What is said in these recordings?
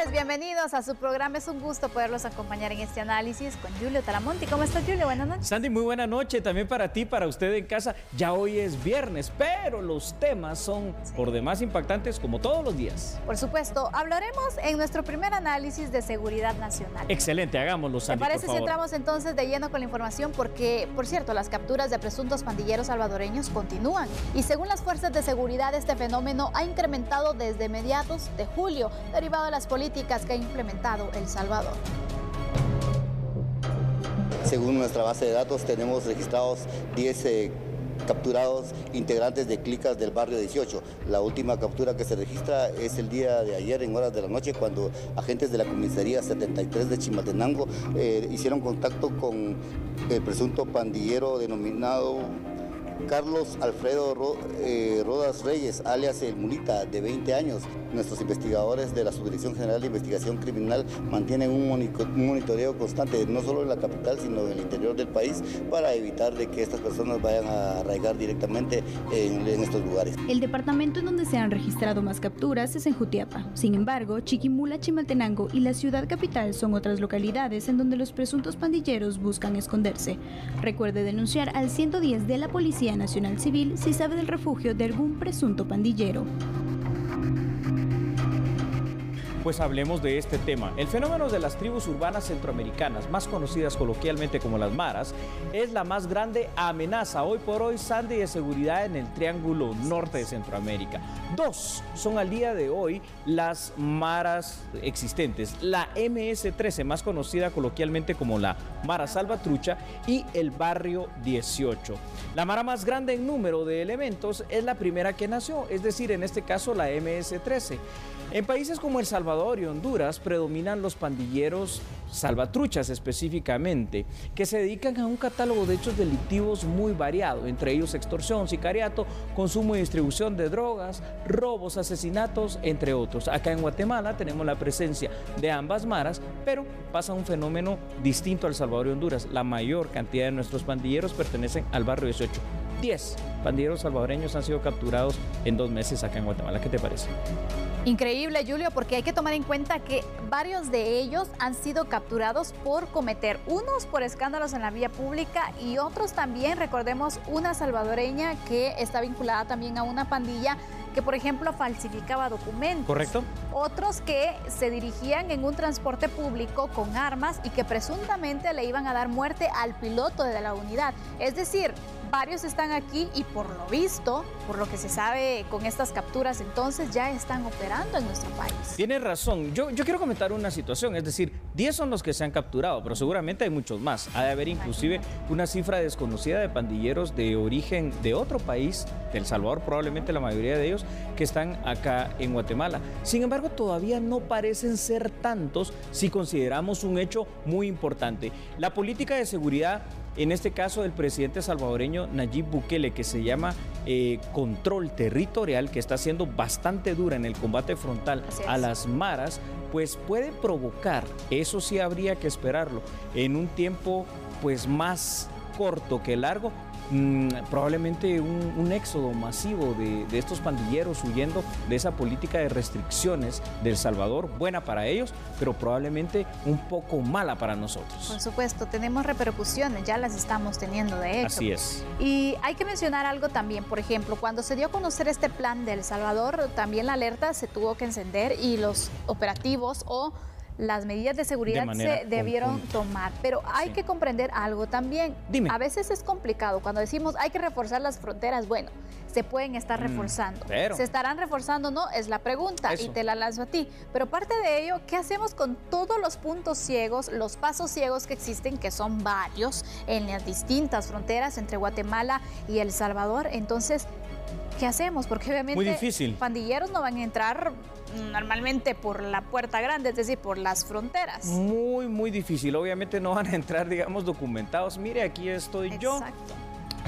noches, bienvenidos a su programa. Es un gusto poderlos acompañar en este análisis con Julio Talamonti. ¿Cómo estás, Julio? Buenas noches. Sandy, muy buena noche también para ti, para usted en casa. Ya hoy es viernes, pero los temas son por demás impactantes como todos los días. Por supuesto, hablaremos en nuestro primer análisis de seguridad nacional. Excelente, hagámoslo, Sandy, ¿Te parece si entramos entonces de lleno con la información? Porque, por cierto, las capturas de presuntos pandilleros salvadoreños continúan. Y según las fuerzas de seguridad, este fenómeno ha incrementado desde mediados de julio, derivado de las políticas que ha implementado El Salvador. Según nuestra base de datos, tenemos registrados 10 capturados integrantes de clicas del barrio 18. La última captura que se registra es el día de ayer en horas de la noche, cuando agentes de la comisaría 73 de Chimaltenango hicieron contacto con el presunto pandillero denominado Carlos Alfredo Rodas Reyes, alias El Mulita, de 20 años. Nuestros investigadores de la Subdirección General de Investigación Criminal mantienen un monitoreo constante, no solo en la capital, sino en el interior del país, para evitar de que estas personas vayan a arraigar directamente en estos lugares. El departamento en donde se han registrado más capturas es en Jutiapa. Sin embargo, Chiquimula, Chimaltenango y la ciudad capital son otras localidades en donde los presuntos pandilleros buscan esconderse. Recuerde denunciar al 110 de la Policía Nacional Civil si sabe del refugio de algún presunto pandillero. Pues hablemos de este tema. El fenómeno de las tribus urbanas centroamericanas, más conocidas coloquialmente como las maras, es la más grande amenaza hoy por hoy, Sandy, de seguridad en el Triángulo Norte de Centroamérica. Dos son al día de hoy las maras existentes: la MS-13, más conocida coloquialmente como la Mara Salvatrucha, y el Barrio 18. La mara más grande en número de elementos es la primera que nació, es decir, en este caso la MS-13. En países como El Salvador y Honduras predominan los pandilleros salvatruchas específicamente, que se dedican a un catálogo de hechos delictivos muy variado, entre ellos extorsión, sicariato, consumo y distribución de drogas, robos, asesinatos, entre otros. Acá en Guatemala tenemos la presencia de ambas maras, pero pasa un fenómeno distinto a El Salvador y Honduras. La mayor cantidad de nuestros pandilleros pertenecen al barrio 18. 10 pandilleros salvadoreños han sido capturados en 2 meses acá en Guatemala. ¿Qué te parece? Increíble, Julio, porque hay que tomar en cuenta que varios de ellos han sido capturados por cometer, unos por escándalos en la vía pública y otros también, recordemos, una salvadoreña que está vinculada también a una pandilla que, por ejemplo, falsificaba documentos. ¿Correcto? Otros que se dirigían en un transporte público con armas y que presuntamente le iban a dar muerte al piloto de la unidad. Es decir, varios están aquí y por lo visto, por lo que se sabe con estas capturas, entonces ya están operando en nuestro país. Tienes razón. Yo quiero comentar una situación, es decir, 10 son los que se han capturado, pero seguramente hay muchos más. Ha de haber inclusive una cifra desconocida de pandilleros de origen de otro país, de El Salvador, probablemente la mayoría de ellos, que están acá en Guatemala. Sin embargo, todavía no parecen ser tantos si consideramos un hecho muy importante. La política de seguridad, en este caso del presidente salvadoreño Nayib Bukele, que se llama control territorial, que está siendo bastante dura en el combate frontal a las maras, pues puede provocar, eso sí habría que esperarlo, en un tiempo pues más corto que largo, probablemente un éxodo masivo de estos pandilleros huyendo de esa política de restricciones de El Salvador, buena para ellos, pero probablemente un poco mala para nosotros. Por supuesto, tenemos repercusiones, ya las estamos teniendo de hecho. Así es. Y hay que mencionar algo también, por ejemplo, cuando se dio a conocer este plan de El Salvador, también la alerta se tuvo que encender y los operativos o las medidas de seguridad se debieron tomar, pero hay que comprender algo también. Dime. A veces es complicado cuando decimos hay que reforzar las fronteras. Bueno, se pueden estar reforzando. Pero ¿se estarán reforzando o no? Es la pregunta y te la lanzo a ti. Pero parte de ello, ¿qué hacemos con todos los puntos ciegos, los pasos ciegos que existen, que son varios en las distintas fronteras entre Guatemala y El Salvador? Entonces, ¿qué hacemos? Porque obviamente muy difícil. Pandilleros no van a entrar normalmente por la puerta grande, es decir, por las fronteras. Muy difícil. Obviamente no van a entrar, digamos, documentados. Mire, aquí estoy yo.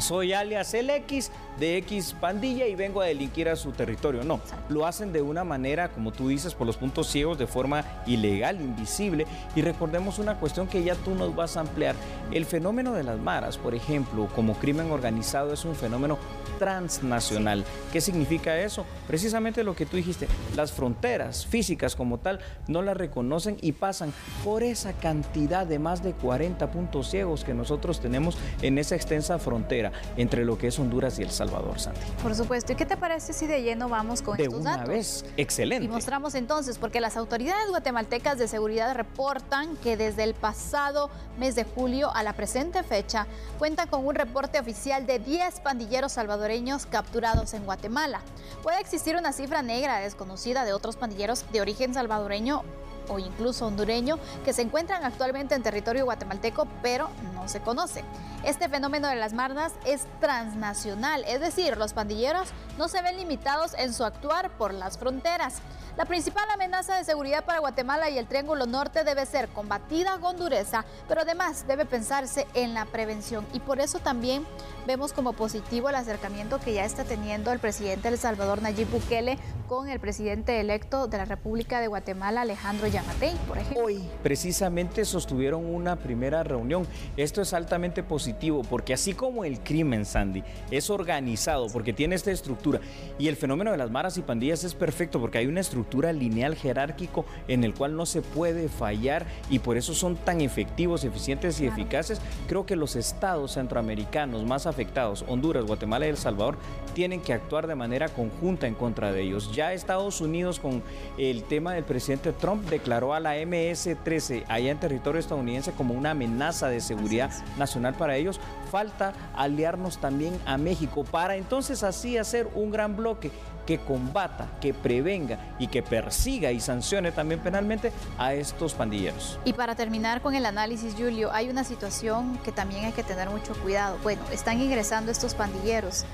soy alias el X de X pandilla y vengo a delinquir a su territorio. No, lo hacen de una manera, como tú dices, por los puntos ciegos, de forma ilegal, invisible. Y recordemos una cuestión que ya tú nos vas a ampliar. El fenómeno de las maras, por ejemplo, como crimen organizado, es un fenómeno transnacional. ¿Qué significa eso? Precisamente lo que tú dijiste, las fronteras físicas como tal no las reconocen y pasan por esa cantidad de más de 40 puntos ciegos que nosotros tenemos en esa extensa frontera entre lo que es Honduras y El Salvador, Sandy. Por supuesto. ¿Y qué te parece si de lleno vamos con estos datos? De una vez, excelente. Y mostramos entonces, porque las autoridades guatemaltecas de seguridad reportan que desde el pasado mes de julio a la presente fecha cuentan con un reporte oficial de 10 pandilleros salvadoreños capturados en Guatemala. Puede existir una cifra negra desconocida de otros pandilleros de origen salvadoreño o incluso hondureño que se encuentran actualmente en territorio guatemalteco, pero no se conoce. Este fenómeno de las maras es transnacional, es decir, los pandilleros no se ven limitados en su actuar por las fronteras. La principal amenaza de seguridad para Guatemala y el Triángulo Norte debe ser combatida con dureza, pero además debe pensarse en la prevención. Y por eso también vemos como positivo el acercamiento que ya está teniendo el presidente de El Salvador, Nayib Bukele, con el presidente electo de la República de Guatemala, Alejandro Yamatei, por ejemplo. Hoy precisamente sostuvieron una primera reunión. Esto es altamente positivo porque así como el crimen, Sandy, es organizado porque tiene esta estructura, y el fenómeno de las maras y pandillas es perfecto porque hay una estructura lineal jerárquico en el cual no se puede fallar, y por eso son tan efectivos, eficientes y eficaces. Creo que los estados centroamericanos más afectados, Honduras, Guatemala y El Salvador, tienen que actuar de manera conjunta en contra de ellos. Ya Estados Unidos, con el tema del presidente Trump, declaró a la MS-13 allá en territorio estadounidense como una amenaza de seguridad nacional para ellos. Falta aliarnos también a México para entonces así hacer un gran bloque que combata, que prevenga y que persiga y sancione también penalmente a estos pandilleros. Y para terminar con el análisis, Julio, hay una situación que también hay que tener mucho cuidado. Bueno, están ingresando estos pandilleros.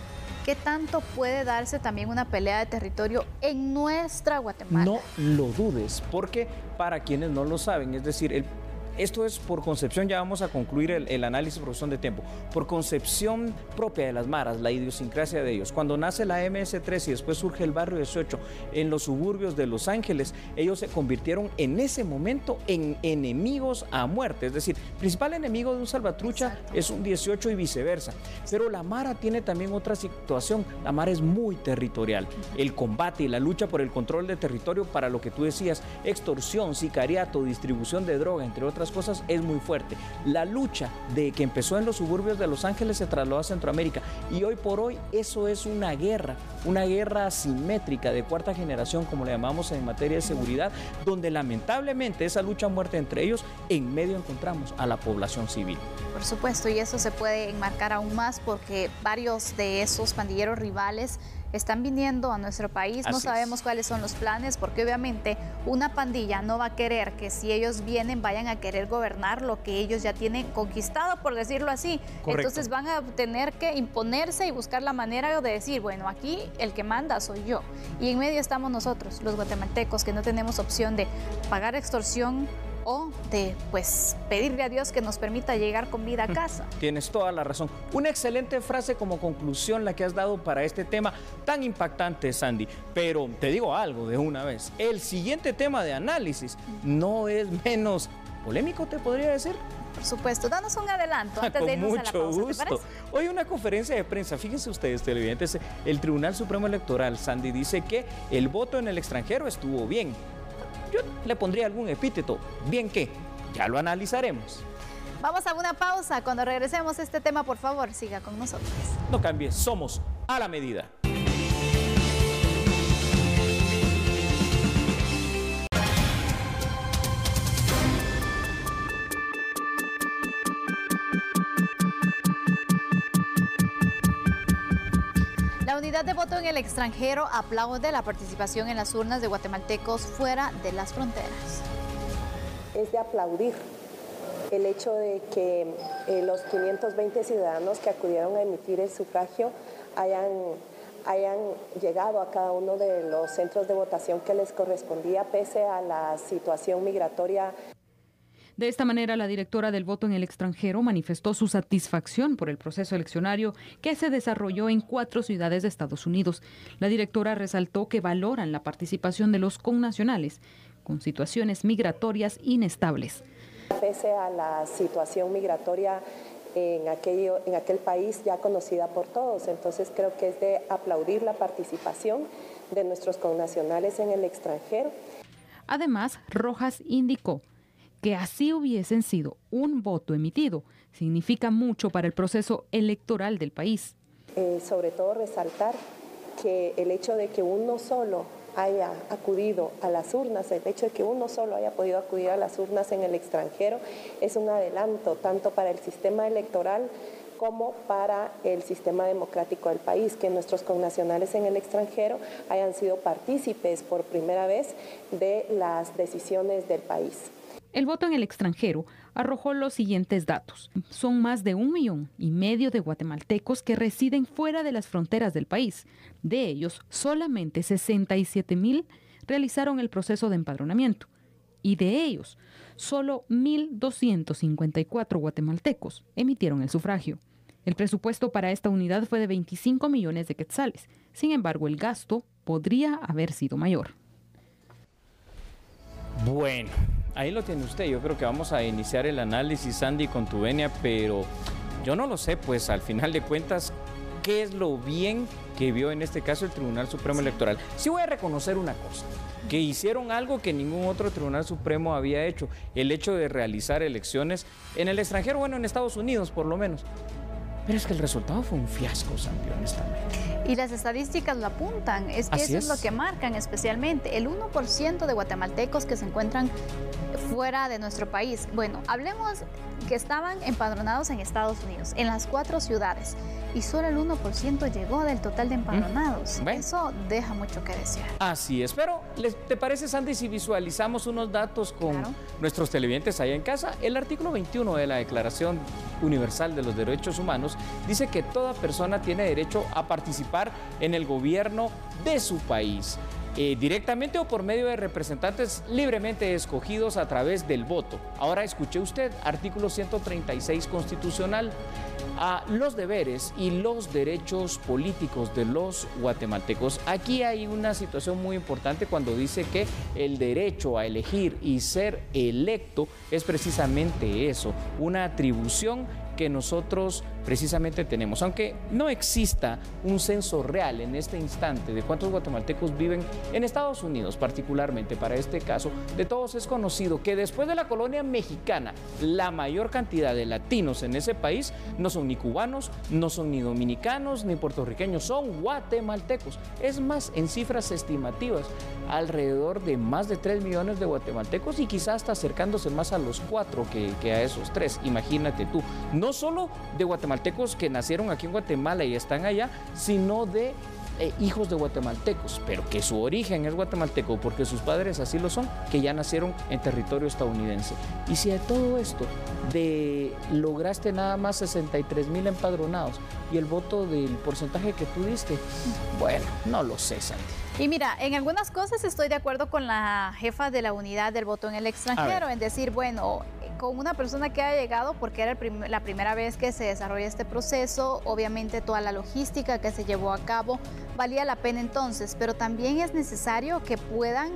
¿Qué tanto puede darse también una pelea de territorio en nuestra Guatemala? No lo dudes, porque para quienes no lo saben, es decir, esto es por concepción, ya vamos a concluir el análisis por cuestión de tiempo, por concepción propia de las maras, la idiosincrasia de ellos. Cuando nace la MS-13 y después surge el barrio 18 en los suburbios de Los Ángeles, ellos se convirtieron en ese momento en enemigos a muerte, es decir, principal enemigo de un salvatrucha es un 18 y viceversa. Pero la mara tiene también otra situación, la mara es muy territorial. El combate y la lucha por el control de territorio para lo que tú decías, extorsión, sicariato, distribución de droga, entre otras cosas, es muy fuerte. La lucha de que empezó en los suburbios de Los Ángeles se trasladó a Centroamérica y hoy por hoy eso es una guerra asimétrica de cuarta generación, como le llamamos en materia de seguridad, donde lamentablemente esa lucha a muerte entre ellos, en medio encontramos a la población civil. Por supuesto, y eso se puede enmarcar aún más porque varios de esos pandilleros rivales están viniendo a nuestro país. No sabemos cuáles son los planes, porque obviamente una pandilla no va a querer que si ellos vienen vayan a querer gobernar lo que ellos ya tienen conquistado, por decirlo así. Correcto. Entonces van a tener que imponerse y buscar la manera de decir, bueno, aquí el que manda soy yo. Y en medio estamos nosotros, los guatemaltecos, que no tenemos opción de pagar extorsión o de pedirle a Dios que nos permita llegar con vida a casa. Tienes toda la razón. Una excelente frase como conclusión la que has dado para este tema tan impactante, Sandy. Pero te digo algo de una vez. El siguiente tema de análisis no es menos polémico, te podría decir. Por supuesto, danos un adelanto antes de irnos a la pausa. Con mucho gusto. Hoy una conferencia de prensa, fíjense ustedes, televidentes, el Tribunal Supremo Electoral, Sandy, dice que el voto en el extranjero estuvo bien. Yo le pondría algún epíteto, bien que, ya lo analizaremos. Vamos a una pausa. Cuando regresemos a este tema, por favor, siga con nosotros. No cambies, somos a la medida. La unidad de voto en el extranjero aplaude la participación en las urnas de guatemaltecos fuera de las fronteras. Es de aplaudir el hecho de que los 520 ciudadanos que acudieron a emitir el sufragio hayan llegado a cada uno de los centros de votación que les correspondía pese a la situación migratoria. De esta manera, la directora del voto en el extranjero manifestó su satisfacción por el proceso eleccionario que se desarrolló en 4 ciudades de Estados Unidos. La directora resaltó que valoran la participación de los connacionales con situaciones migratorias inestables. Pese a la situación migratoria en aquel país ya conocida por todos, entonces creo que es de aplaudir la participación de nuestros connacionales en el extranjero. Además, Rojas indicó que así hubiesen sido un voto emitido, significa mucho para el proceso electoral del país. Sobre todo resaltar que el hecho de que uno solo haya acudido a las urnas, el hecho de que uno solo haya podido acudir a las urnas en el extranjero es un adelanto tanto para el sistema electoral como para el sistema democrático del país, que nuestros connacionales en el extranjero hayan sido partícipes por primera vez de las decisiones del país. El voto en el extranjero arrojó los siguientes datos. Son más de 1,5 millones de guatemaltecos que residen fuera de las fronteras del país. De ellos, solamente 67,000 realizaron el proceso de empadronamiento. Y de ellos, solo 1,254 guatemaltecos emitieron el sufragio. El presupuesto para esta unidad fue de 25 millones de quetzales. Sin embargo, el gasto podría haber sido mayor. Bueno, ahí lo tiene usted. Yo creo que vamos a iniciar el análisis, Sandy, con tu venia, pero yo no lo sé, pues al final de cuentas, ¿qué es lo bien que vio en este caso el Tribunal Supremo Electoral? Sí voy a reconocer una cosa, que hicieron algo que ningún otro Tribunal Supremo había hecho, el hecho de realizar elecciones en el extranjero, bueno, en Estados Unidos por lo menos. Pero es que el resultado fue un fiasco, Sandy, honestamente. Y las estadísticas lo apuntan, es que eso es lo que marcan especialmente, el 1% de guatemaltecos que se encuentran fuera de nuestro país. Bueno, hablemos que estaban empadronados en Estados Unidos, en las 4 ciudades, y solo el 1% llegó del total de empadronados. Bueno. Eso deja mucho que desear. Así es, pero ¿te parece, Sandy, si visualizamos unos datos con nuestros televidentes allá en casa? El artículo 21 de la Declaración Universal de los Derechos Humanos dice que toda persona tiene derecho a participar en el gobierno de su país, directamente o por medio de representantes libremente escogidos a través del voto. Ahora escuche usted, artículo 136 constitucional, a los deberes y los derechos políticos de los guatemaltecos. Aquí hay una situación muy importante cuando dice que el derecho a elegir y ser electo es precisamente eso, una atribución que nosotros precisamente tenemos. Aunque no exista un censo real en este instante de cuántos guatemaltecos viven en Estados Unidos, particularmente para este caso, de todos es conocido que después de la colonia mexicana, la mayor cantidad de latinos en ese país no son ni cubanos, no son ni dominicanos, ni puertorriqueños, son guatemaltecos. Es más, en cifras estimativas, alrededor de más de 3 millones de guatemaltecos y quizás hasta acercándose más a los 4 que a esos 3. Imagínate tú, no solo de guatemaltecos que nacieron aquí en Guatemala y están allá, sino de hijos de guatemaltecos, pero que su origen es guatemalteco porque sus padres así lo son, que ya nacieron en territorio estadounidense. Y si a todo esto lograste nada más 63,000 empadronados y el voto del porcentaje que tú diste, bueno, no lo sé, Sandy. Y mira, en algunas cosas estoy de acuerdo con la jefa de la unidad del voto en el extranjero, en decir, bueno, con una persona que ha llegado, porque era la primera vez que se desarrolla este proceso, obviamente toda la logística que se llevó a cabo valía la pena entonces, pero también es necesario que puedan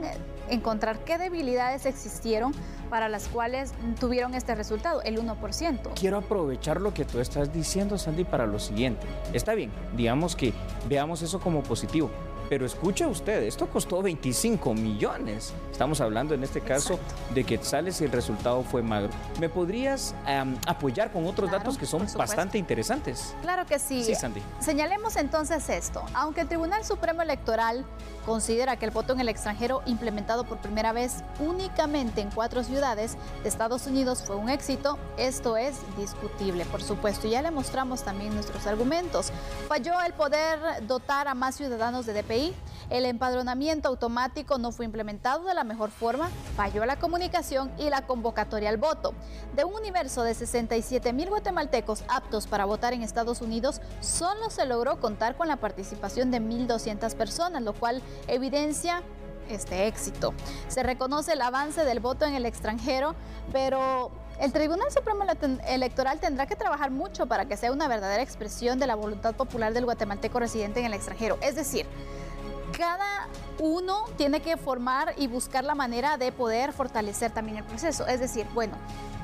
encontrar qué debilidades existieron para las cuales tuvieron este resultado, el 1%. Quiero aprovechar lo que tú estás diciendo, Sandy, para lo siguiente. Está bien, digamos que veamos eso como positivo, pero escuche usted, esto costó 25 millones. Estamos hablando en este caso de quetzales y el resultado fue magro. ¿Me podrías apoyar con otros datos que son bastante interesantes? Claro que sí. Sí, Sandy. Señalemos entonces esto. Aunque el Tribunal Supremo Electoral considera que el voto en el extranjero implementado por primera vez únicamente en 4 ciudades de Estados Unidos fue un éxito, esto es discutible, por supuesto. Ya le mostramos también nuestros argumentos. Falló el poder dotar a más ciudadanos de DPI, el empadronamiento automático no fue implementado de la mejor forma, falló la comunicación y la convocatoria al voto. De un universo de 67,000 guatemaltecos aptos para votar en Estados Unidos, solo se logró contar con la participación de 1,200 personas, lo cual evidencia este éxito. Se reconoce el avance del voto en el extranjero, pero el Tribunal Supremo Electoral tendrá que trabajar mucho para que sea una verdadera expresión de la voluntad popular del guatemalteco residente en el extranjero. Es decir, cada uno tiene que formar y buscar la manera de poder fortalecer también el proceso. Es decir, bueno,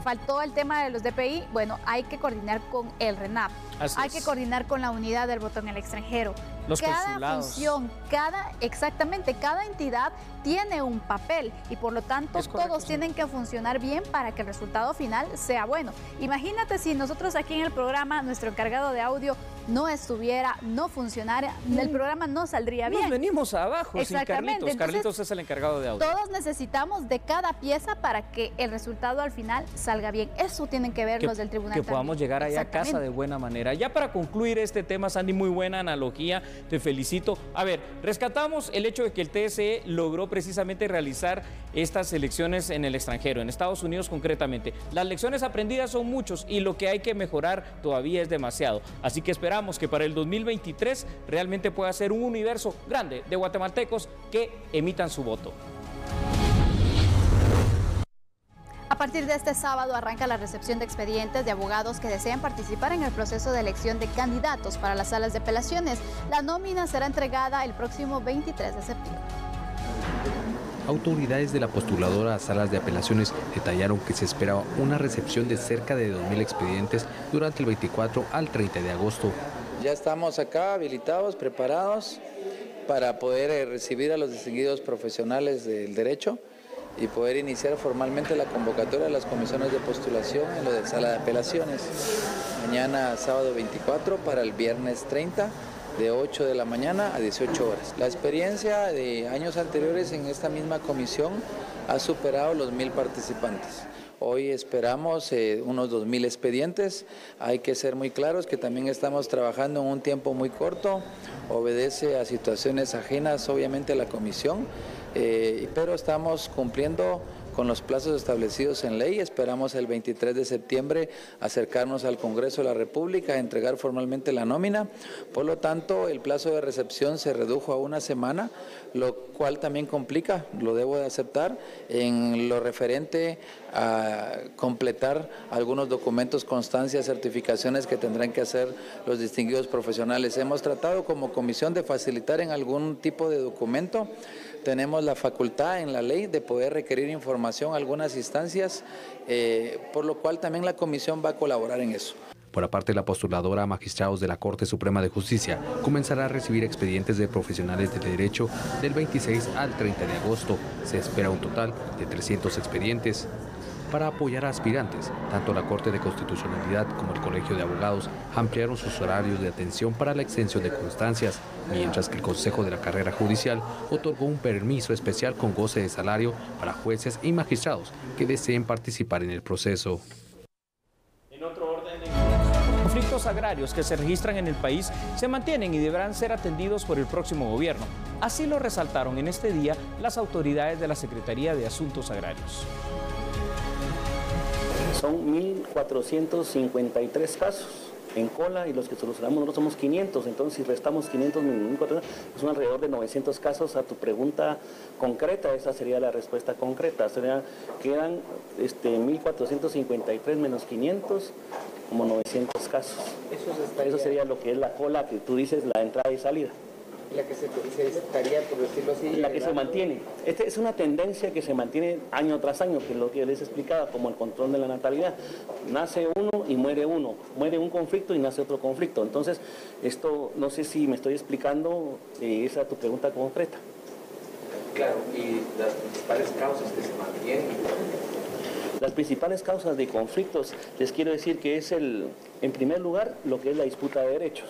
faltó el tema de los DPI, bueno, hay que coordinar con el RENAP, hay que coordinar con la unidad del voto en el extranjero. Los cada consulados. función, cada entidad tiene un papel y por lo tanto todos tienen que funcionar bien para que el resultado final sea bueno. Imagínate si nosotros aquí en el programa, nuestro encargado de audio no estuviera, no funcionara, el programa no saldría bien. Nos venimos abajo sin Carlitos. Entonces, Carlitos es el encargado de audio. Todos necesitamos de cada pieza para que el resultado al final salga bien. Eso tienen que ver los del tribunal. Que podamos llegar allá a casa de buena manera. Ya para concluir este tema, Sandy, muy buena analogía, te felicito. A ver, rescatamos el hecho de que el TSE logró precisamente realizar estas elecciones en el extranjero, en Estados Unidos concretamente. Las lecciones aprendidas son muchos y lo que hay que mejorar todavía es demasiado. Así que esperamos que para el 2023 realmente pueda ser un universo grande de guatemaltecos que emitan su voto. A partir de este sábado arranca la recepción de expedientes de abogados que desean participar en el proceso de elección de candidatos para las salas de apelaciones. La nómina será entregada el próximo 23 de septiembre. Autoridades de la postuladora a salas de apelaciones detallaron que se espera una recepción de cerca de 2.000 expedientes durante el 24 al 30 de agosto. Ya estamos acá habilitados, preparados para poder recibir a los distinguidos profesionales del derecho y poder iniciar formalmente la convocatoria de las comisiones de postulación en lo de sala de apelaciones. Mañana sábado 24 para el viernes 30 de 8 de la mañana a 18 horas. La experiencia de años anteriores en esta misma comisión ha superado los 1.000 participantes. Hoy esperamos unos 2.000 expedientes. Hay que ser muy claros que también estamos trabajando en un tiempo muy corto. Obedece a situaciones ajenas, obviamente, a la comisión, pero estamos cumpliendo con los plazos establecidos en ley. Esperamos el 23 de septiembre acercarnos al Congreso de la República a entregar formalmente la nómina. Por lo tanto, el plazo de recepción se redujo a una semana, lo cual también complica, lo debo de aceptar, en lo referente a completar algunos documentos, constancias, certificaciones que tendrán que hacer los distinguidos profesionales. Hemos tratado como comisión de facilitar en algún tipo de documento. Tenemos la facultad en la ley de poder requerir información a algunas instancias, por lo cual también la comisión va a colaborar en eso. Por aparte, la postuladora a magistrados de la Corte Suprema de Justicia comenzará a recibir expedientes de profesionales de derecho del 26 al 30 de agosto. Se espera un total de 300 expedientes. Para apoyar a aspirantes, tanto la Corte de Constitucionalidad como el Colegio de Abogados ampliaron sus horarios de atención para la extensión de constancias, mientras que el Consejo de la Carrera Judicial otorgó un permiso especial con goce de salario para jueces y magistrados que deseen participar en el proceso. En otro orden, conflictos agrarios que se registran en el país se mantienen y deberán ser atendidos por el próximo gobierno. Así lo resaltaron en este día las autoridades de la Secretaría de Asuntos Agrarios. Son 1.453 casos en cola y los que solucionamos nosotros somos 500, entonces si restamos 500, 1.400, son alrededor de 900 casos. A tu pregunta concreta, esa sería la respuesta concreta, quedan 1.453 menos 500, como 900 casos. Eso sería lo que es la cola que tú dices, la entrada y salida. La que se estaría, por decirlo así, la que se mantiene. Esta es una tendencia que se mantiene año tras año, que es lo que les explicaba, como el control de la natalidad. Nace uno y muere uno, muere un conflicto y nace otro conflicto. Entonces, esto, no sé si me estoy explicando, esa es tu pregunta concreta. Claro, y las principales causas que se mantienen. Las principales causas de conflictos, les quiero decir que es en primer lugar, lo que es la disputa de derechos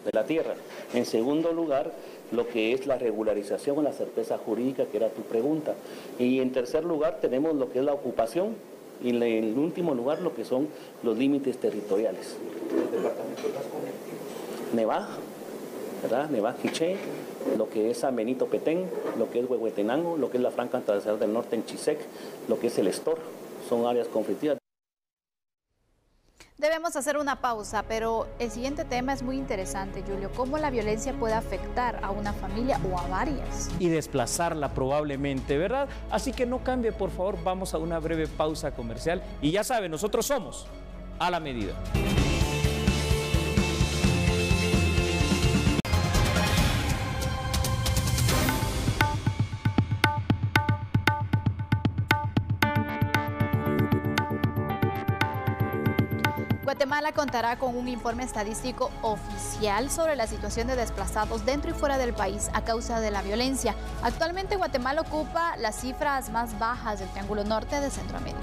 de la tierra. En segundo lugar, lo que es la regularización o la certeza jurídica, que era tu pregunta. Y en tercer lugar, tenemos lo que es la ocupación. Y en el último lugar, lo que son los límites territoriales. ¿Los departamentos más conflictivos? Nevá, ¿verdad? Nevá, Quiché, lo que es Amenito Petén, lo que es Huehuetenango, lo que es la Franja Transversal del Norte en Chisec, lo que es el Estor. Son áreas conflictivas. Debemos hacer una pausa, pero el siguiente tema es muy interesante, Julio. ¿Cómo la violencia puede afectar a una familia o a varias? Y desplazarla probablemente, ¿verdad? Así que no cambie, por favor. Vamos a una breve pausa comercial. Y ya sabe, nosotros somos A la Medida. Guatemala contará con un informe estadístico oficial sobre la situación de desplazados dentro y fuera del país a causa de la violencia. Actualmente Guatemala ocupa las cifras más bajas del Triángulo Norte de Centroamérica.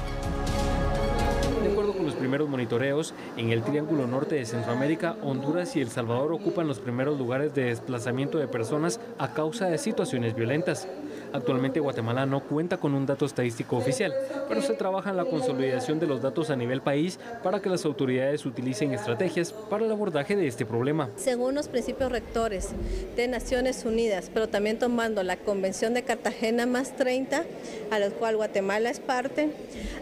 De acuerdo con los primeros monitoreos, en el Triángulo Norte de Centroamérica, Honduras y El Salvador ocupan los primeros lugares de desplazamiento de personas a causa de situaciones violentas. Actualmente Guatemala no cuenta con un dato estadístico oficial, pero se trabaja en la consolidación de los datos a nivel país para que las autoridades utilicen estrategias para el abordaje de este problema. Según los principios rectores de Naciones Unidas, pero también tomando la Convención de Cartagena más 30, a la cual Guatemala es parte,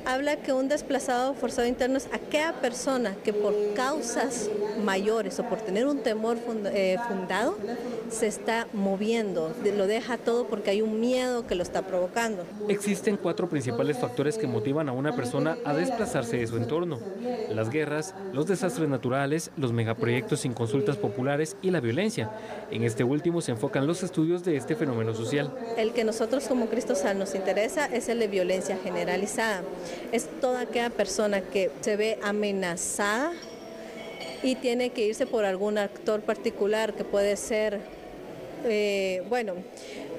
habla que un desplazado forzado interno es aquella persona que por causas mayores o por tener un temor fundado se está moviendo, lo deja todo porque hay un miedo que lo está provocando. Existen 4 principales factores que motivan a una persona a desplazarse de su entorno: las guerras, los desastres naturales, los megaproyectos sin consultas populares y la violencia. En este último se enfocan los estudios de este fenómeno social. El que nosotros como Cristosal nos interesa es el de violencia generalizada. Es toda aquella persona que se ve amenazada y tiene que irse por algún actor particular que puede ser,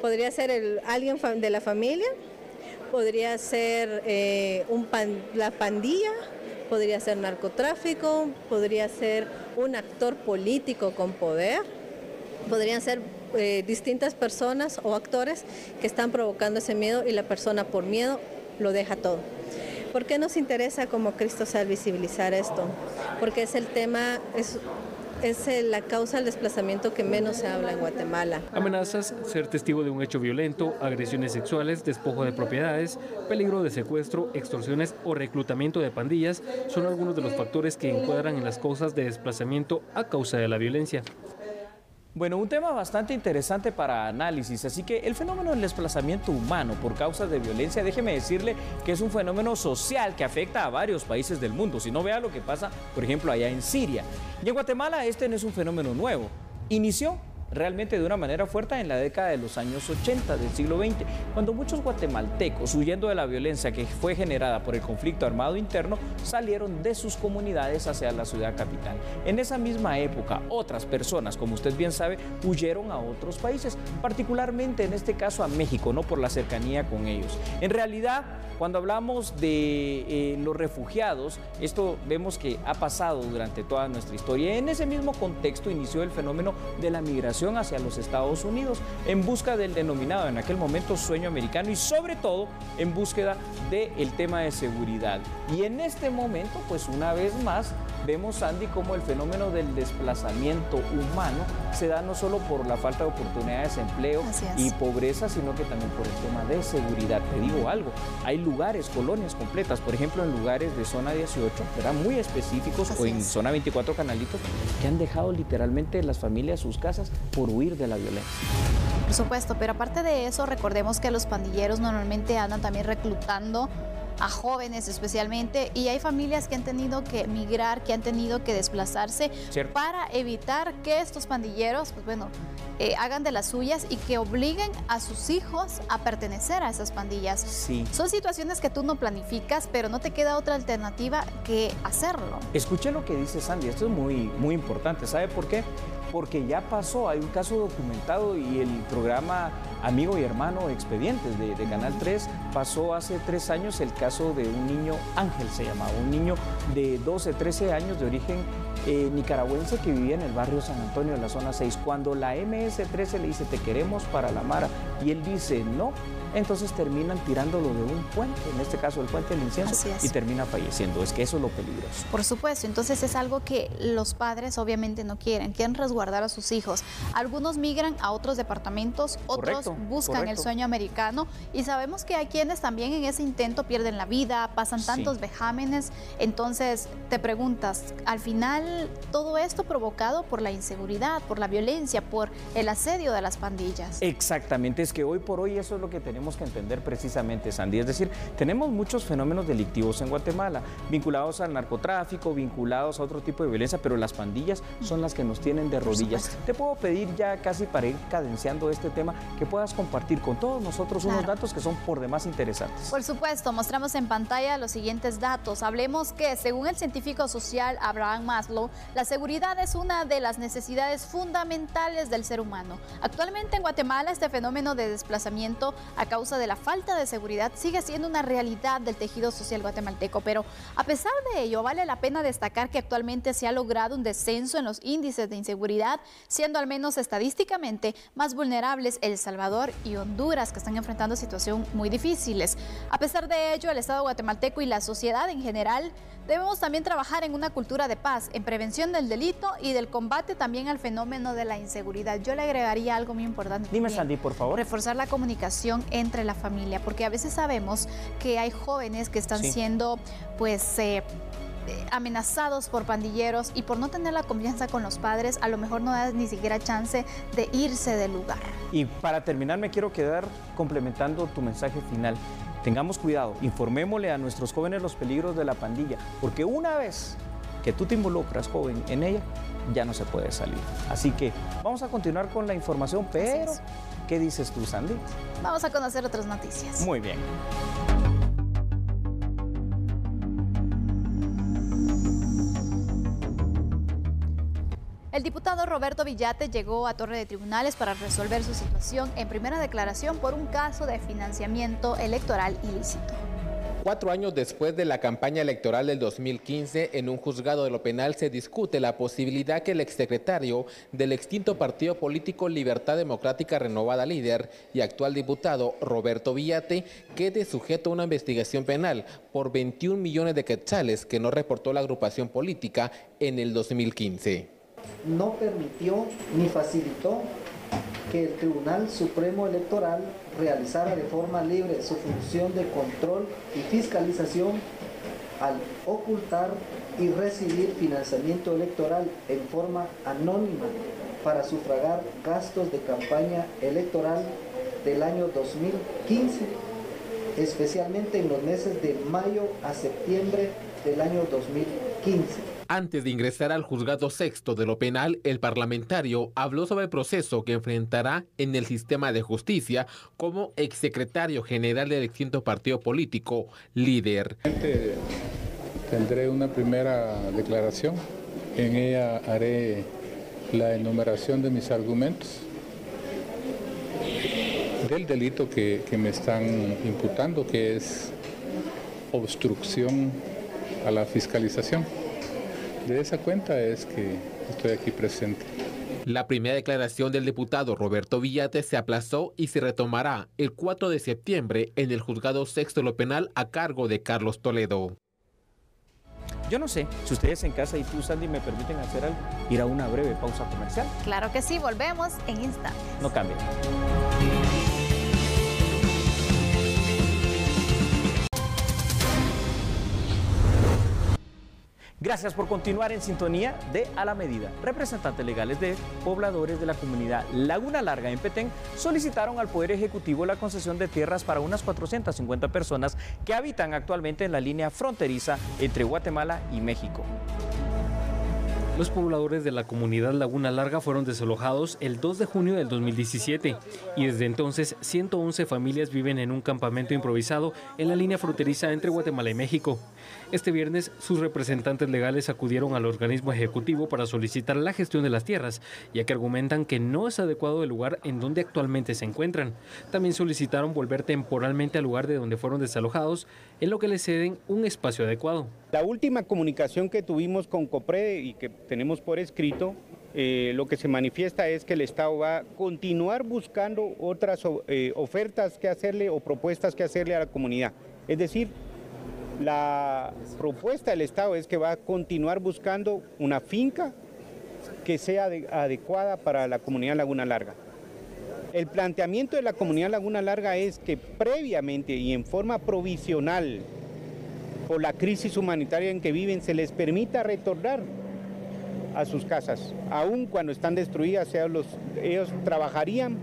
podría ser alguien de la familia, podría ser la pandilla, podría ser narcotráfico, podría ser un actor político con poder, podrían ser distintas personas o actores que están provocando ese miedo y la persona por miedo lo deja todo. ¿Por qué nos interesa como Cristosal visibilizar esto? Porque es el tema, es la causa del desplazamiento que menos se habla en Guatemala. Amenazas, ser testigo de un hecho violento, agresiones sexuales, despojo de propiedades, peligro de secuestro, extorsiones o reclutamiento de pandillas son algunos de los factores que encuadran en las causas de desplazamiento a causa de la violencia. Bueno, un tema bastante interesante para análisis, así que el fenómeno del desplazamiento humano por causas de violencia, déjeme decirle que es un fenómeno social que afecta a varios países del mundo. Si no, vea lo que pasa, por ejemplo, allá en Siria. Y en Guatemala este no es un fenómeno nuevo. Inició realmente de una manera fuerte en la década de los años 80 del siglo XX, cuando muchos guatemaltecos, huyendo de la violencia que fue generada por el conflicto armado interno, salieron de sus comunidades hacia la ciudad capital. En esa misma época, otras personas, como usted bien sabe, huyeron a otros países, particularmente en este caso a México, no por la cercanía con ellos. En realidad, cuando hablamos de los refugiados, esto vemos que ha pasado durante toda nuestra historia. En ese mismo contexto inició el fenómeno de la migración hacia los Estados Unidos en busca del denominado en aquel momento sueño americano y sobre todo en búsqueda del tema de seguridad. Y en este momento, pues una vez más, vemos, Sandy, cómo el fenómeno del desplazamiento humano se da no solo por la falta de oportunidades de empleo y pobreza, sino que también por el tema de seguridad. Te digo algo, hay lugares, colonias completas, por ejemplo en lugares de zona 18, ¿verdad?, muy específicos, o en zona 24 Canalitos, que han dejado literalmente las familias sus casas por huir de la violencia. Por supuesto, pero aparte de eso, recordemos que los pandilleros normalmente andan también reclutando a jóvenes especialmente, y hay familias que han tenido que migrar, que han tenido que desplazarse para evitar que estos pandilleros, pues bueno, hagan de las suyas y que obliguen a sus hijos a pertenecer a esas pandillas. Sí. Son situaciones que tú no planificas, pero no te queda otra alternativa que hacerlo. Escuche lo que dice Sandy, esto es muy importante. ¿Sabe por qué? Porque ya pasó, hay un caso documentado y el programa Amigo y Hermano Expedientes de Canal 3 pasó hace 3 años el caso de un niño, Ángel se llamaba, un niño de 12, 13 años de origen nicaragüense que vivía en el barrio San Antonio, en la zona 6. Cuando la MS-13 le dice, te queremos para la Mara, y él dice, no, entonces terminan tirándolo de un puente, en este caso el puente del incienso, y termina falleciendo. Es que eso es lo peligroso. Por supuesto, entonces es algo que los padres obviamente no quieren resguardar a sus hijos. Algunos migran a otros departamentos, otros buscan el sueño americano, y sabemos que hay quienes también en ese intento pierden la vida, pasan tantos vejámenes. Entonces te preguntas, al final todo esto provocado por la inseguridad, por la violencia, por el asedio de las pandillas. Exactamente, es que hoy por hoy eso es lo que tenemos que entender precisamente, Sandy. Es decir, tenemos muchos fenómenos delictivos en Guatemala, vinculados al narcotráfico, vinculados a otro tipo de violencia, pero las pandillas son las que nos tienen de rodillas. Te puedo pedir ya casi para ir cadenciando este tema, que puedas compartir con todos nosotros unos datos que son por demás interesantes. Por supuesto, mostramos en pantalla los siguientes datos. Hablemos que, según el científico social Abraham Maslow, la seguridad es una de las necesidades fundamentales del ser humano. Actualmente en Guatemala, este fenómeno de desplazamiento a causa de la falta de seguridad sigue siendo una realidad del tejido social guatemalteco, pero a pesar de ello, vale la pena destacar que actualmente se ha logrado un descenso en los índices de inseguridad, siendo al menos estadísticamente más vulnerables El Salvador y Honduras, que están enfrentando situaciones muy difíciles. A pesar de ello, el Estado guatemalteco y la sociedad en general debemos también trabajar en una cultura de paz, en prevención del delito y del combate también al fenómeno de la inseguridad. Yo le agregaría algo muy importante. Dime, Sandy, por favor. Reforzar la comunicación entre la familia, porque a veces sabemos que hay jóvenes que están siendo, pues, amenazados por pandilleros, y por no tener la confianza con los padres, a lo mejor no da ni siquiera chance de irse del lugar. Y para terminar, me quiero quedar complementando tu mensaje final. Tengamos cuidado, informémosle a nuestros jóvenes los peligros de la pandilla, porque una vez que tú te involucras, joven, en ella, ya no se puede salir. Así que vamos a continuar con la información, pero ¿qué dices tú, Sandy? Vamos a conocer otras noticias. Muy bien. El diputado Roberto Villate llegó a Torre de Tribunales para resolver su situación en primera declaración por un caso de financiamiento electoral ilícito. 4 años después de la campaña electoral del 2015, en un juzgado de lo penal se discute la posibilidad que el exsecretario del extinto partido político Libertad Democrática Renovada Líder y actual diputado Roberto Villate quede sujeto a una investigación penal por 21 millones de quetzales que no reportó la agrupación política en el 2015. No permitió ni facilitó que el Tribunal Supremo Electoral realizara de forma libre su función de control y fiscalización al ocultar y recibir financiamiento electoral en forma anónima para sufragar gastos de campaña electoral del año 2015, especialmente en los meses de mayo a septiembre del año 2015. Antes de ingresar al juzgado sexto de lo penal, el parlamentario habló sobre el proceso que enfrentará en el sistema de justicia como exsecretario general del extinto partido político Líder. Tendré una primera declaración, en ella haré la enumeración de mis argumentos del delito que me están imputando, que es obstrucción a la fiscalización. De esa cuenta es que estoy aquí presente. La primera declaración del diputado Roberto Villate se aplazó y se retomará el 4 de septiembre en el juzgado sexto de lo penal a cargo de Carlos Toledo. Yo no sé si ustedes en casa y tú, Sandy, me permiten hacer algo, ir a una breve pausa comercial. Claro que sí, volvemos en instantes. No cambien. Gracias por continuar en sintonía de A la Medida. Representantes legales de pobladores de la comunidad Laguna Larga en Petén solicitaron al Poder Ejecutivo la concesión de tierras para unas 450 personas que habitan actualmente en la línea fronteriza entre Guatemala y México. Los pobladores de la comunidad Laguna Larga fueron desalojados el 2 de junio del 2017 y desde entonces 111 familias viven en un campamento improvisado en la línea fronteriza entre Guatemala y México. Este viernes, sus representantes legales acudieron al organismo ejecutivo para solicitar la gestión de las tierras, ya que argumentan que no es adecuado el lugar en donde actualmente se encuentran. También solicitaron volver temporalmente al lugar de donde fueron desalojados, en lo que les ceden un espacio adecuado. La última comunicación que tuvimos con COPRED y que tenemos por escrito lo que se manifiesta es que el Estado va a continuar buscando otras ofertas que hacerle o propuestas que hacerle a la comunidad. Es decir, la propuesta del Estado es que va a continuar buscando una finca que sea adecuada para la comunidad Laguna Larga. El planteamiento de la comunidad Laguna Larga es que previamente y en forma provisional, por la crisis humanitaria en que viven, se les permita retornar a sus casas, aun cuando están destruidas, ellos trabajarían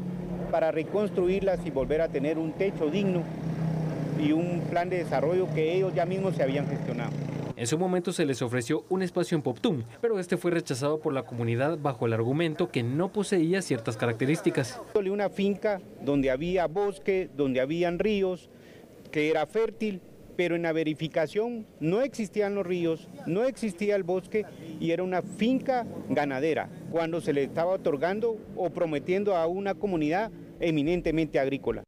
para reconstruirlas y volver a tener un techo digno y un plan de desarrollo que ellos ya mismos se habían gestionado. En su momento se les ofreció un espacio en Poptún, pero este fue rechazado por la comunidad bajo el argumento que no poseía ciertas características. Una finca donde había bosque, donde habían ríos, que era fértil, pero en la verificación no existían los ríos, no existía el bosque y era una finca ganadera, cuando se le estaba otorgando o prometiendo a una comunidad eminentemente agrícola.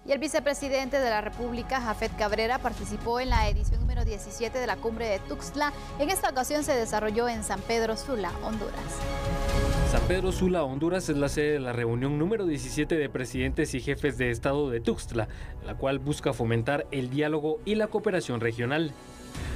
Y el vicepresidente de la República, Jafet Cabrera, participó en la edición número 17 de la Cumbre de Tuxtla. En esta ocasión se desarrolló en San Pedro Sula, Honduras. San Pedro Sula, Honduras, es la sede de la reunión número 17 de presidentes y jefes de Estado de Tuxtla, la cual busca fomentar el diálogo y la cooperación regional.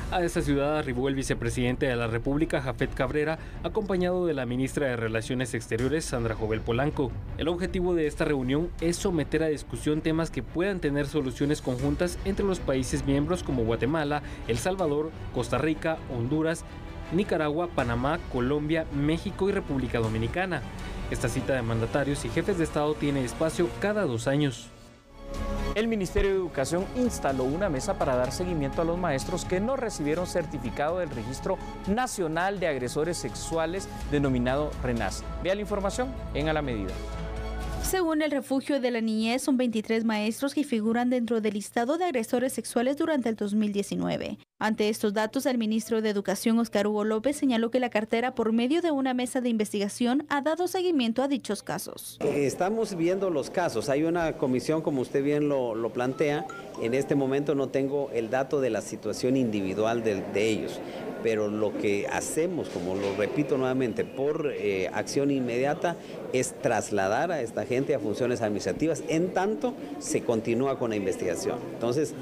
A esta ciudad arribó el vicepresidente de la República, Jafet Cabrera, acompañado de la ministra de Relaciones Exteriores, Sandra Jovel Polanco. El objetivo de esta reunión es someter a discusión temas que puedan tener soluciones conjuntas entre los países miembros como Guatemala, El Salvador, Costa Rica, Honduras, Nicaragua, Panamá, Colombia, México y República Dominicana. Esta cita de mandatarios y jefes de Estado tiene espacio cada 2 años. El Ministerio de Educación instaló una mesa para dar seguimiento a los maestros que no recibieron certificado del Registro Nacional de Agresores Sexuales denominado RENASS. Vea la información en A la Medida. Según el Refugio de la Niñez, son 23 maestros que figuran dentro del listado de agresores sexuales durante el 2019. Ante estos datos, el ministro de Educación, Óscar Hugo López, señaló que la cartera, por medio de una mesa de investigación, ha dado seguimiento a dichos casos. Estamos viendo los casos. Hay una comisión, como usted bien lo plantea. En este momento no tengo el dato de la situación individual de ellos, pero lo que hacemos, como lo repito nuevamente, por acción inmediata, es trasladar a esta gente a funciones administrativas, en tanto se continúa con la investigación. Entonces,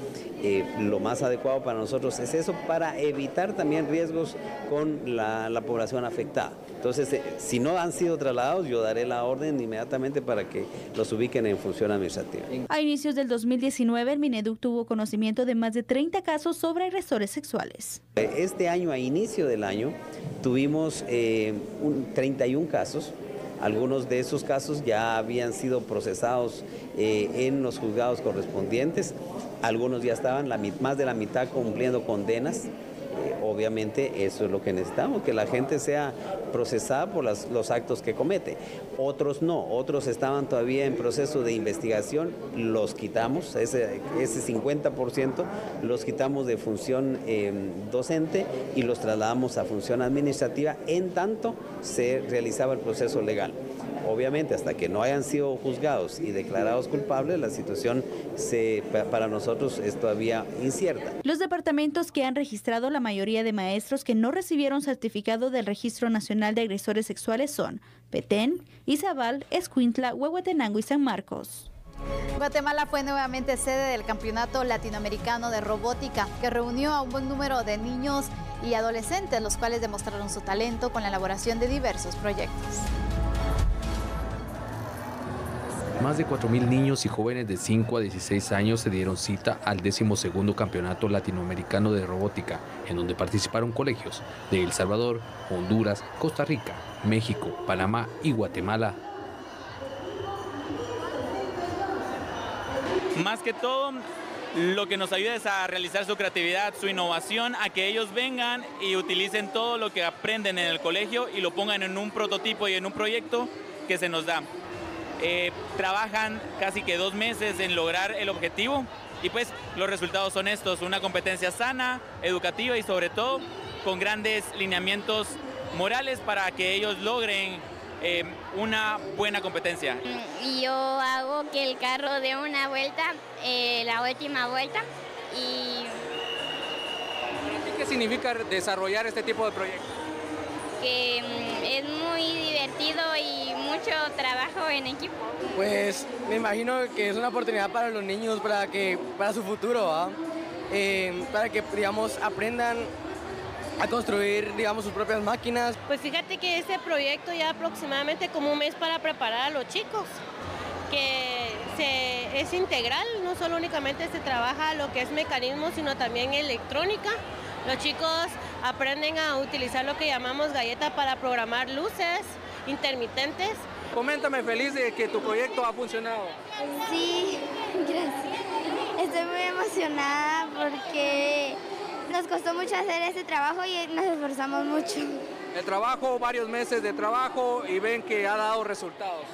lo más adecuado para nosotros es eso, para evitar también riesgos con la población afectada. Entonces, si no han sido trasladados, yo daré la orden inmediatamente para que los ubiquen en función administrativa. A inicios del 2019, el Mineduc tuvo conocimiento de más de 30 casos sobre agresores sexuales. Este año, a inicio del año, tuvimos 31 casos. Algunos de esos casos ya habían sido procesados en los juzgados correspondientes. Algunos ya estaban más de la mitad cumpliendo condenas. Obviamente eso es lo que necesitamos, que la gente sea procesada por los actos que comete. Otros no, otros estaban todavía en proceso de investigación, los quitamos, ese 50% los quitamos de función docente y los trasladamos a función administrativa, en tanto se realizaba el proceso legal. Obviamente, hasta que no hayan sido juzgados y declarados culpables, la situación para nosotros es todavía incierta. Los departamentos que han registrado la mayoría de maestros que no recibieron certificado del Registro Nacional de Agresores Sexuales son Petén, Izabal, Escuintla, Huehuetenango y San Marcos. Guatemala fue nuevamente sede del Campeonato Latinoamericano de Robótica, que reunió a un buen número de niños y adolescentes, los cuales demostraron su talento con la elaboración de diversos proyectos. Más de 4.000 niños y jóvenes de 5 a 16 años se dieron cita al 12º Campeonato Latinoamericano de Robótica, en donde participaron colegios de El Salvador, Honduras, Costa Rica, México, Panamá y Guatemala. Más que todo, lo que nos ayuda es a realizar su creatividad, su innovación, a que ellos vengan y utilicen todo lo que aprenden en el colegio y lo pongan en un prototipo y en un proyecto que se nos da. Trabajan casi que 2 meses en lograr el objetivo y pues los resultados son estos, una competencia sana, educativa y sobre todo con grandes lineamientos morales para que ellos logren una buena competencia. Yo hago que el carro dé una vuelta, la última vuelta y... ¿Qué significa desarrollar este tipo de proyectos? porque es muy divertido y mucho trabajo en equipo. Pues me imagino que es una oportunidad para los niños, para su futuro, para que, digamos, aprendan a construir, digamos, sus propias máquinas. Pues fíjate que este proyecto ya aproximadamente como un mes para preparar a los chicos, que es integral, no solo únicamente se trabaja lo que es mecanismo, sino también electrónica. Los chicos aprenden a utilizar lo que llamamos galleta para programar luces intermitentes. Coméntame, feliz de que tu proyecto ha funcionado. Sí, gracias. Estoy muy emocionada porque nos costó mucho hacer este trabajo y nos esforzamos mucho. El trabajo, varios meses de trabajo y ven que ha dado resultados.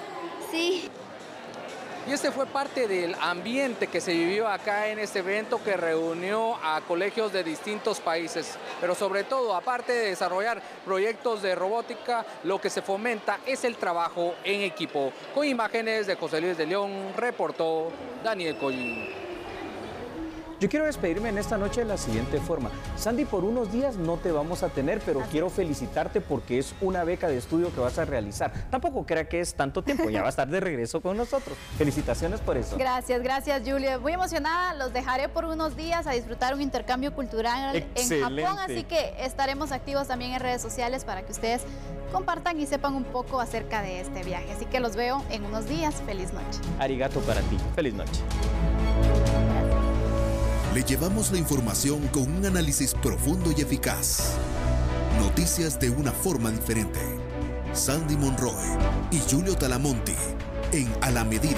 Sí. Y este fue parte del ambiente que se vivió acá en este evento que reunió a colegios de distintos países. Pero sobre todo, aparte de desarrollar proyectos de robótica, lo que se fomenta es el trabajo en equipo. Con imágenes de José Luis de León, reportó Daniel Collín. Yo quiero despedirme en esta noche de la siguiente forma. Sandy, por unos días no te vamos a tener, pero quiero felicitarte porque es una beca de estudio que vas a realizar. Tampoco crea que es tanto tiempo, ya va a estar de regreso con nosotros. Felicitaciones por eso. Gracias, Julia. Muy emocionada, los dejaré por unos días a disfrutar un intercambio cultural en Japón, así que estaremos activos también en redes sociales para que ustedes compartan y sepan un poco acerca de este viaje. Así que los veo en unos días. Feliz noche. Arigato para ti. Feliz noche. Le llevamos la información con un análisis profundo y eficaz. Noticias de una forma diferente. Sandy Monroy y Julio Talamonti en A la Medida.